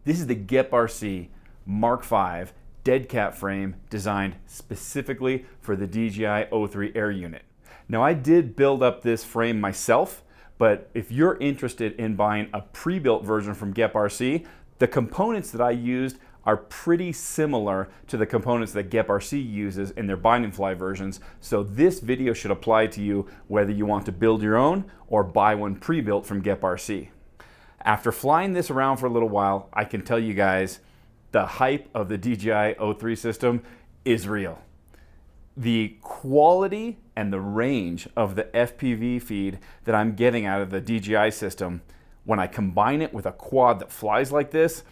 This is the GEP RC Mark V dead cat frame designed specifically for the DJI O3 Air unit. Now I did build up this frame myself, but if you're interested in buying a pre-built version from GEP RC, the components that I used are pretty similar to the components that GEP RC uses in their binding fly versions, so this video should apply to you whether you want to build your own or buy one pre-built from GEP RC. After flying this around for a little while, I can tell you guys the hype of the DJI O3 system is real. The quality and the range of the FPV feed that I'm getting out of the DJI system, when I combine it with a quad that flies like this,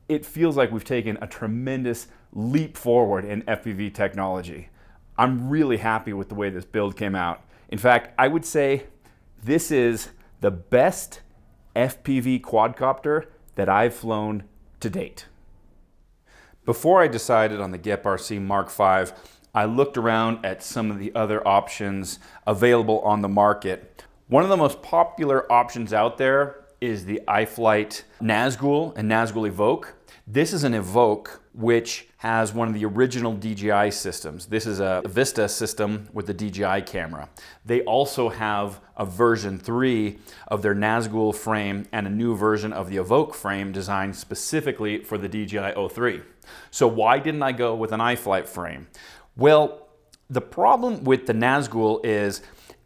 it feels like we've taken a tremendous leap forward in FPV technology. I'm really happy with the way this build came out. In fact, I would say this is the best FPV quadcopter that I've flown to date. Before I decided on the GEP RC Mark V, I looked around at some of the other options available on the market. One of the most popular options out there is the iFlight Nazgul and Nazgul Evoke. This is an Evoke which has one of the original DJI systems. This is a Vista system with the DJI camera. They also have a version 3 of their Nazgul frame and a new version of the Evoke frame designed specifically for the DJI O3. So why didn't I go with an iFlight frame? Well, the problem with the Nazgul is,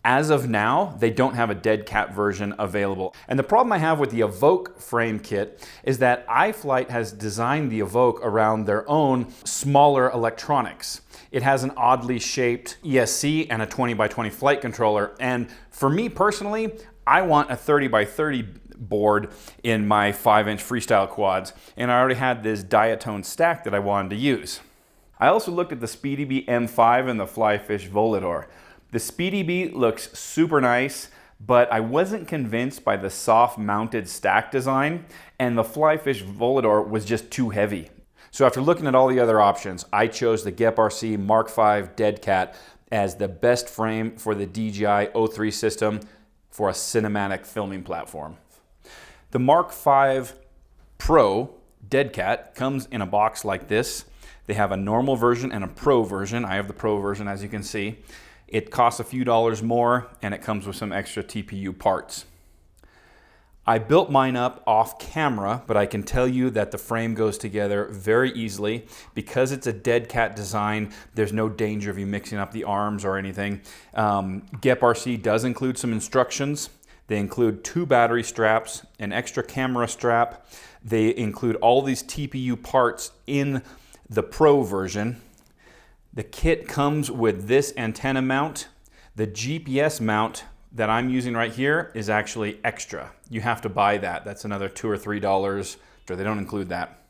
as of now, they don't have a dead cat version available. And the problem I have with the Evoke frame kit is that iFlight has designed the Evoke around their own smaller electronics. It has an oddly shaped ESC and a 20x20 flight controller. And for me personally, I want a 30x30 board in my 5-inch freestyle quads. And I already had this diatone stack that I wanted to use. I also looked at the SpeedyBee M5 and the Flyfish Volador. The SpeedyBee looks super nice, but I wasn't convinced by the soft mounted stack design, and the Flyfish Volador was just too heavy. So after looking at all the other options, I chose the GEP RC Mark V Dead Cat as the best frame for the DJI O3 system for a cinematic filming platform. The Mark V Pro Dead Cat comes in a box like this. They have a normal version and a Pro version. I have the Pro version, as you can see. It costs a few dollars more, and it comes with some extra TPU parts. I built mine up off camera, but I can tell you that the frame goes together very easily. Because it's a dead cat design, there's no danger of you mixing up the arms or anything. GEP RC does include some instructions. They include 2 battery straps, an extra camera strap. They include all these TPU parts in the Pro version. The kit comes with this antenna mount. The GPS mount that I'm using right here is actually extra. You have to buy that. That's another $2 or $3. They don't include that.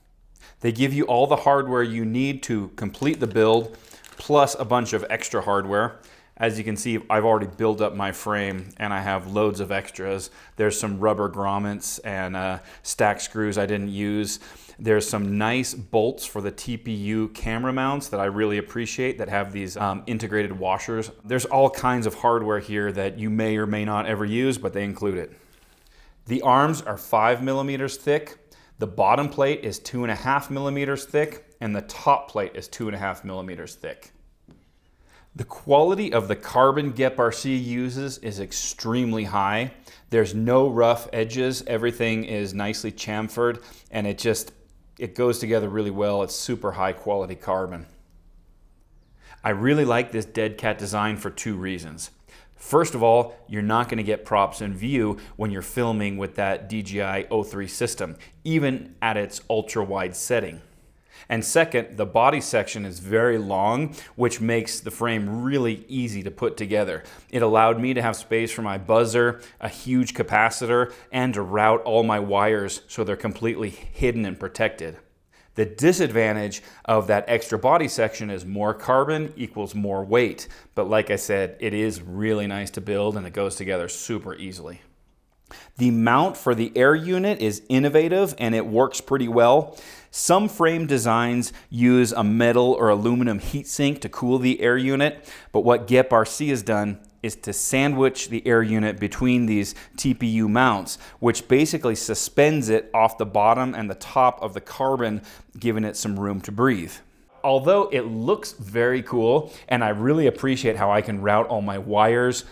They give you all the hardware you need to complete the build, plus a bunch of extra hardware. As you can see, I've already built up my frame and I have loads of extras. There's some rubber grommets and stack screws I didn't use. There's some nice bolts for the TPU camera mounts that I really appreciate that have these integrated washers. There's all kinds of hardware here that you may or may not ever use, but they include it. The arms are 5 millimeters thick. The bottom plate is 2.5 millimeters thick, and the top plate is 2.5 millimeters thick. The quality of the carbon GEP RC uses is extremely high. There's no rough edges. Everything is nicely chamfered, and it goes together really well. It's super high quality carbon. I really like this dead cat design for 2 reasons. First of all, you're not going to get props in view when you're filming with that DJI O3 system, even at its ultra wide setting. And second, the body section is very long, which makes the frame really easy to put together. It allowed me to have space for my buzzer, a huge capacitor, and to route all my wires so they're completely hidden and protected. The disadvantage of that extra body section is more carbon equals more weight. But like I said, it is really nice to build and it goes together super easily. The mount for the air unit is innovative and it works pretty well. Some frame designs use a metal or aluminum heatsink to cool the air unit, but what GEP RC has done is to sandwich the air unit between these TPU mounts, which basically suspends it off the bottom and the top of the carbon, giving it some room to breathe. Although it looks very cool, and I really appreciate how I can route all my wires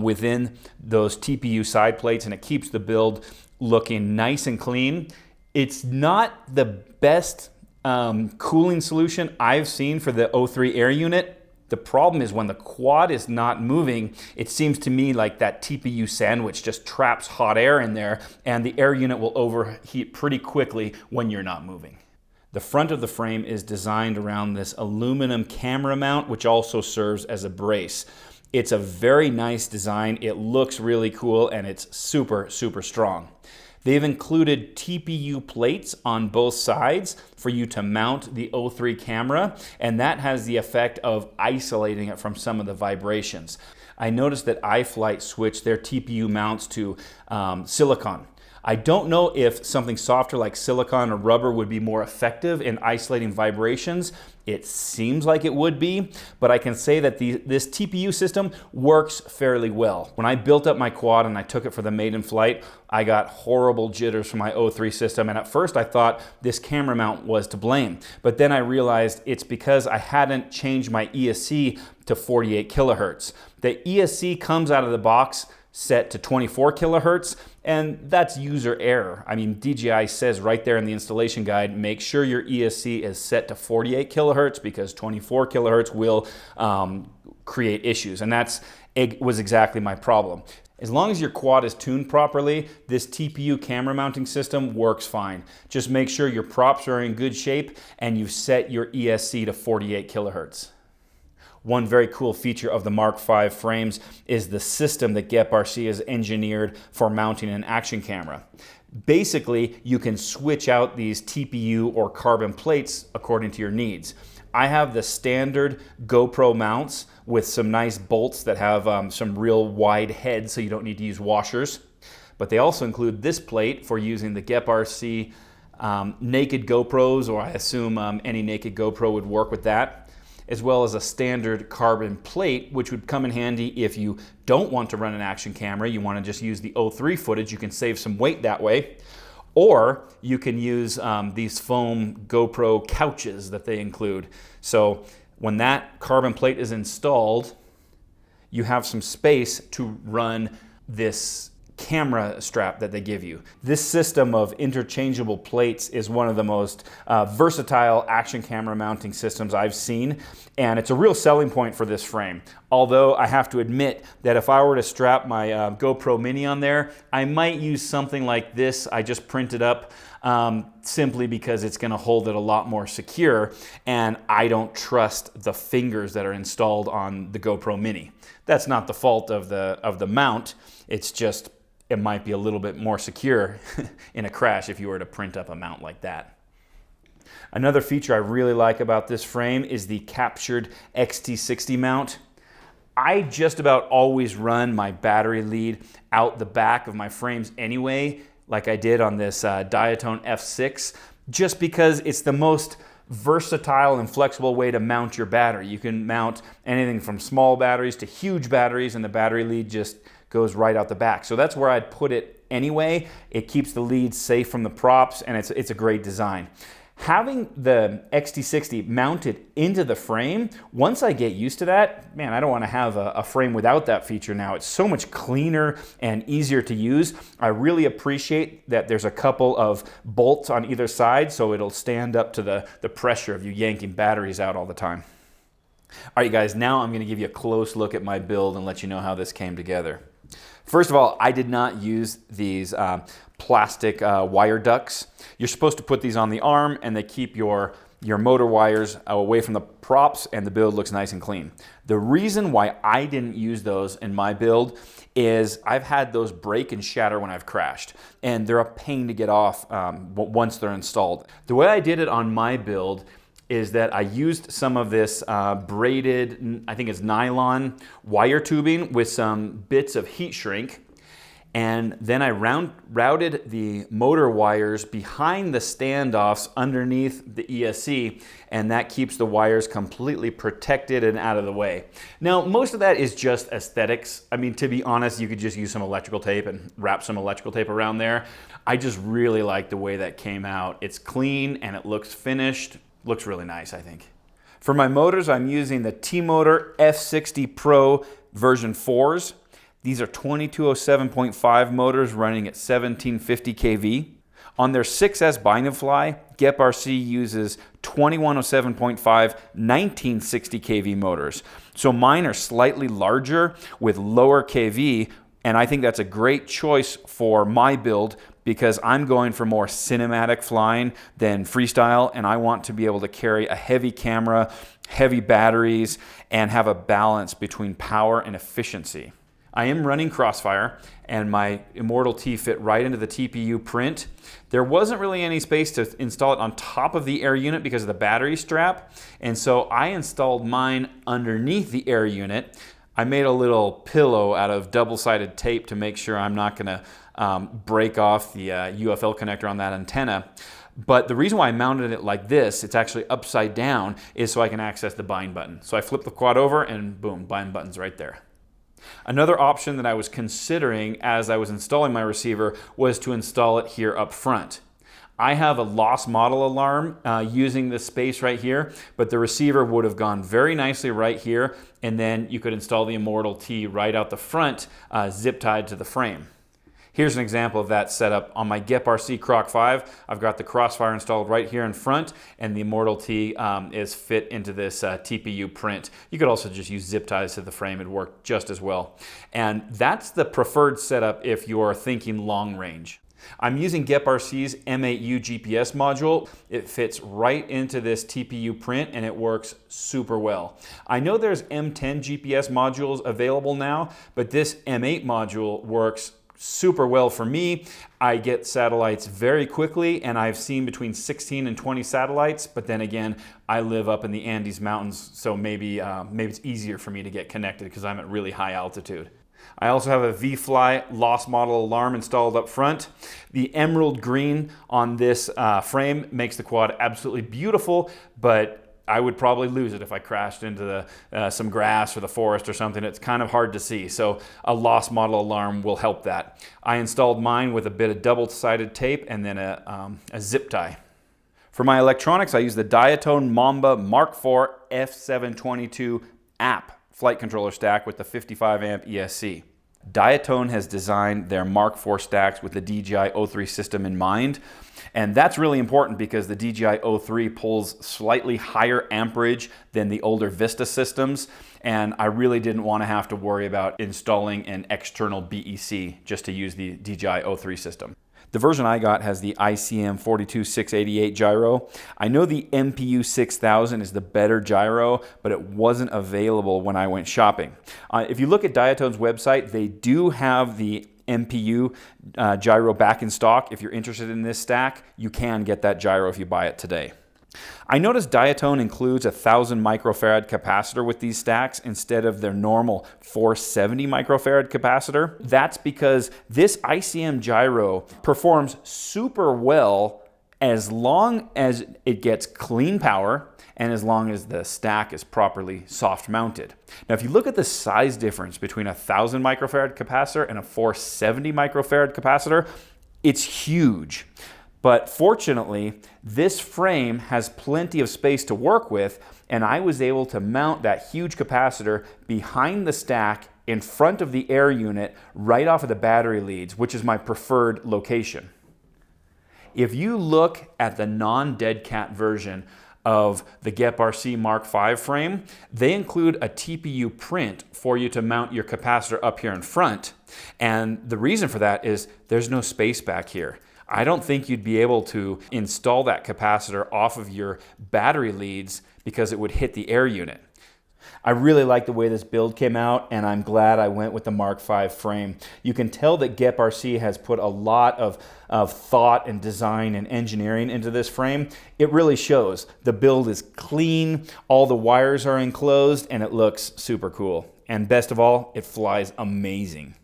within those TPU side plates, and it keeps the build looking nice and clean, it's not the best cooling solution I've seen for the O3 air unit. The problem is when the quad is not moving, it seems to me like that TPU sandwich just traps hot air in there, and the air unit will overheat pretty quickly when you're not moving. The front of the frame is designed around this aluminum camera mount, which also serves as a brace. It's a very nice design. It looks really cool, and it's super, super strong. They've included TPU plates on both sides for you to mount the O3 camera, and that has the effect of isolating it from some of the vibrations. I noticed that iFlight switched their TPU mounts to silicone. I don't know if something softer like silicone or rubber would be more effective in isolating vibrations. It seems like it would be, but I can say that this TPU system works fairly well. When I built up my quad and I took it for the maiden flight, I got horrible jitters from my O3 system, and at first I thought this camera mount was to blame, but then I realized it's because I hadn't changed my ESC to 48 kilohertz. The ESC comes out of the box set to 24 kilohertz, and that's user error. I mean, DJI says right there in the installation guide, make sure your ESC is set to 48 kilohertz because 24 kilohertz will create issues, and was exactly my problem. As long as your quad is tuned properly, this TPU camera mounting system works fine. Just make sure your props are in good shape and you've set your ESC to 48 kilohertz. One very cool feature of the Mark V frames is the system that GepRC has engineered for mounting an action camera. Basically, you can switch out these TPU or carbon plates according to your needs. I have the standard GoPro mounts with some nice bolts that have some real wide heads, so you don't need to use washers. But they also include this plate for using the GepRC naked GoPros, or I assume any naked GoPro would work with that, as well as a standard carbon plate, which would come in handy if you don't want to run an action camera, you want to just use the O3 footage, you can save some weight that way. Or you can use these foam GoPro couches that they include. So when that carbon plate is installed, you have some space to run this camera strap that they give you. This system of interchangeable plates is one of the most versatile action camera mounting systems I've seen, and it's a real selling point for this frame. Although I have to admit that if I were to strap my GoPro Mini on there, I might use something like this I just printed up simply because it's going to hold it a lot more secure, and I don't trust the fingers that are installed on the GoPro Mini. That's not the fault of the mount, it's just it might be a little bit more secure in a crash if you were to print up a mount like that. Another feature I really like about this frame is the captured XT60 mount. I just about always run my battery lead out the back of my frames anyway, like I did on this Diatone F6, just because it's the most versatile and flexible way to mount your battery. You can mount anything from small batteries to huge batteries, and the battery lead just goes right out the back. So that's where I'd put it anyway. It keeps the lead safe from the props, and it's a great design. Having the XT60 mounted into the frame, once I get used to that, man, I don't want to have a frame without that feature now. It's so much cleaner and easier to use. I really appreciate that there's a couple of bolts on either side, so it'll stand up to the pressure of you yanking batteries out all the time. All right, guys, now I'm going to give you a close look at my build and let you know how this came together. First of all, I did not use these plastic wire ducts. You're supposed to put these on the arm, and they keep your motor wires away from the props, and the build looks nice and clean. The reason why I didn't use those in my build is I've had those break and shatter when I've crashed, and they're a pain to get off once they're installed. The way I did it on my build is that I used some of this braided, I think it's nylon wire tubing with some bits of heat shrink, And then I routed the motor wires behind the standoffs underneath the ESC, and that keeps the wires completely protected and out of the way. Now, most of that is just aesthetics. I mean, to be honest, you could just use some electrical tape and wrap some electrical tape around there. I just really like the way that came out. It's clean and it looks finished. Looks really nice, I think. For my motors, I'm using the T-Motor F60 Pro version 4s. These are 2207.5 motors running at 1750 kV. On their 6S Bind & Fly, Gep RC uses 2107.5 1960 kV motors. So mine are slightly larger with lower kV, and I think that's a great choice for my build because I'm going for more cinematic flying than freestyle, and I want to be able to carry a heavy camera, heavy batteries, and have a balance between power and efficiency. I am running Crossfire, and my Immortal T fit right into the TPU print. There wasn't really any space to install it on top of the air unit because of the battery strap, and so I installed mine underneath the air unit. I made a little pillow out of double-sided tape to make sure I'm not going to break off the UFL connector on that antenna. But the reason why I mounted it like this, it's actually upside down, is so I can access the bind button. So I flip the quad over and boom, bind button's right there. Another option that I was considering as I was installing my receiver was to install it here up front. I have a lost model alarm using this space right here, but the receiver would have gone very nicely right here, and then you could install the Immortal T right out the front, zip tied to the frame. Here's an example of that setup on my Gep RC Croc 5. I've got the Crossfire installed right here in front, and the Immortal T is fit into this TPU print. You could also just use zip ties to the frame. It'd work just as well. And that's the preferred setup if you're thinking long range. I'm using Gep RC's M8U GPS module. It fits right into this TPU print and it works super well. I know there's M10 GPS modules available now, but this M8 module works super well for me. I get satellites very quickly, and I've seen between 16 and 20 satellites, but then again, I live up in the Andes Mountains, so maybe it's easier for me to get connected because I'm at really high altitude. I also have a V-Fly lost model alarm installed up front. The emerald green on this frame makes the quad absolutely beautiful, but I would probably lose it if I crashed into some grass or the forest or something. It's kind of hard to see, so a lost model alarm will help that. I installed mine with a bit of double-sided tape and then a zip tie. For my electronics, I use the Diatone Mamba Mark IV F722 app flight controller stack with the 55 amp ESC. Diatone has designed their Mark IV stacks with the DJI O3 system in mind, and that's really important because the DJI O3 pulls slightly higher amperage than the older Vista systems, and I really didn't want to have to worry about installing an external BEC just to use the DJI O3 system. The version I got has the ICM 42688 gyro. I know the MPU 6000 is the better gyro, but it wasn't available when I went shopping. If you look at Diatone's website, they do have the MPU gyro back in stock. If you're interested in this stack, you can get that gyro if you buy it today. I noticed Diatone includes a 1000 microfarad capacitor with these stacks instead of their normal 470 microfarad capacitor. That's because this ICM gyro performs super well as long as it gets clean power and as long as the stack is properly soft mounted. Now, if you look at the size difference between a 1000 microfarad capacitor and a 470 microfarad capacitor, it's huge. But fortunately, this frame has plenty of space to work with, and I was able to mount that huge capacitor behind the stack in front of the air unit right off of the battery leads, which is my preferred location. If you look at the non-dead cat version of the Gep RC Mark V frame, they include a TPU print for you to mount your capacitor up here in front. And the reason for that is there's no space back here. I don't think you'd be able to install that capacitor off of your battery leads because it would hit the air unit. I really like the way this build came out, and I'm glad I went with the Mark V frame. You can tell that Gep RC has put a lot of thought and design and engineering into this frame. It really shows. The build is clean, all the wires are enclosed, and it looks super cool. And best of all, it flies amazing.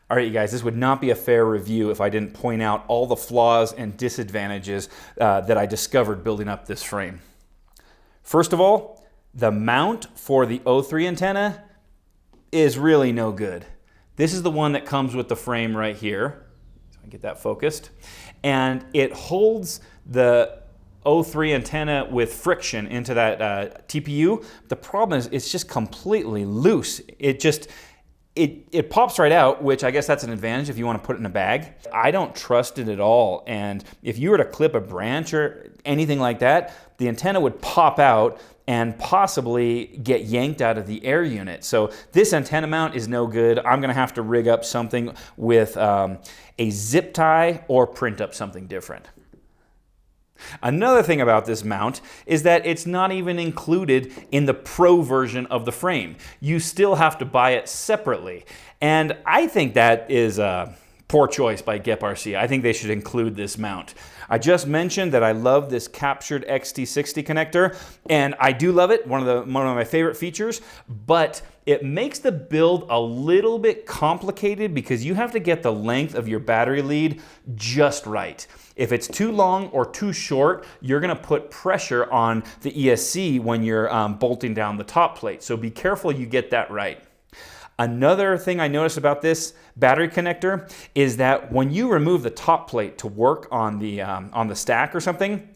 All right, you guys, this would not be a fair review if I didn't point out all the flaws and disadvantages that I discovered building up this frame. First of all, the mount for the O3 antenna is really no good. This is the one that comes with the frame right here. So I can get that focused. And it holds the O3 antenna with friction into that TPU. The problem is it's just completely loose. It pops right out, which I guess that's an advantage if you want to put it in a bag. I don't trust it at all. And if you were to clip a branch or anything like that, the antenna would pop out and possibly get yanked out of the air unit. So this antenna mount is no good. I'm gonna have to rig up something with a zip tie or print up something different. Another thing about this mount is that it's not even included in the Pro version of the frame. You still have to buy it separately. And I think that is a poor choice by GepRC. I think they should include this mount. I just mentioned that I love this captured XT60 connector, and I do love it, one of my favorite features, but it makes the build a little bit complicated because you have to get the length of your battery lead just right. If it's too long or too short, you're gonna put pressure on the ESC when you're bolting down the top plate. So be careful you get that right. Another thing I noticed about this battery connector is that when you remove the top plate to work on the stack or something,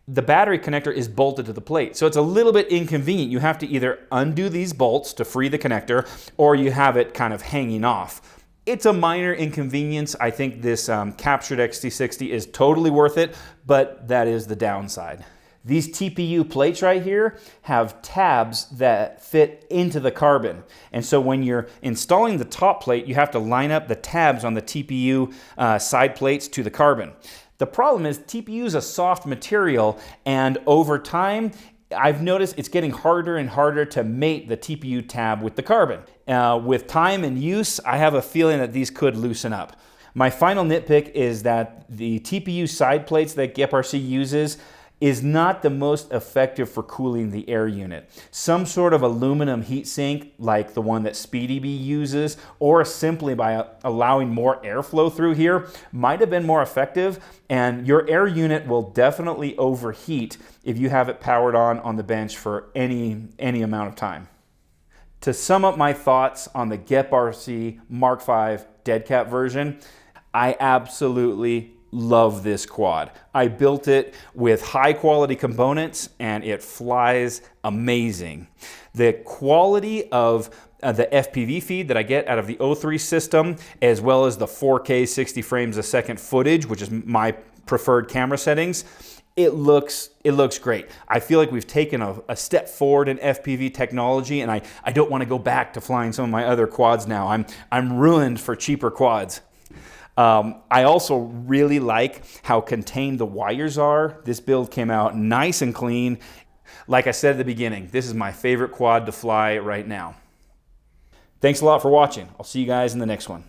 the battery connector is bolted to the plate. So it's a little bit inconvenient. You have to either undo these bolts to free the connector, or you have it kind of hanging off. It's a minor inconvenience. I think this captured XT60 is totally worth it, but that is the downside. These TPU plates right here have tabs that fit into the carbon. And so when you're installing the top plate, you have to line up the tabs on the TPU side plates to the carbon. The problem is TPU is a soft material, and over time, I've noticed it's getting harder and harder to mate the TPU tab with the carbon. With time and use, I have a feeling that these could loosen up. My final nitpick is that the TPU side plates that GepRC uses is not the most effective for cooling the air unit. Some sort of aluminum heatsink, like the one that SpeedyBee uses, or simply by allowing more airflow through here, might have been more effective, and your air unit will definitely overheat if you have it powered on the bench for any amount of time. To sum up my thoughts on the GepRC Mark V dead cat version, I absolutely love this quad. I built it with high quality components and it flies amazing. The quality of the FPV feed that I get out of the O3 system, as well as the 4K 60 frames a second footage, which is my preferred camera settings, it looks great. I feel like we've taken a step forward in FPV technology, and I don't want to go back to flying some of my other quads now. I'm ruined for cheaper quads. I also really like how contained the wires are. This build came out nice and clean. Like I said at the beginning, this is my favorite quad to fly right now. Thanks a lot for watching. I'll see you guys in the next one.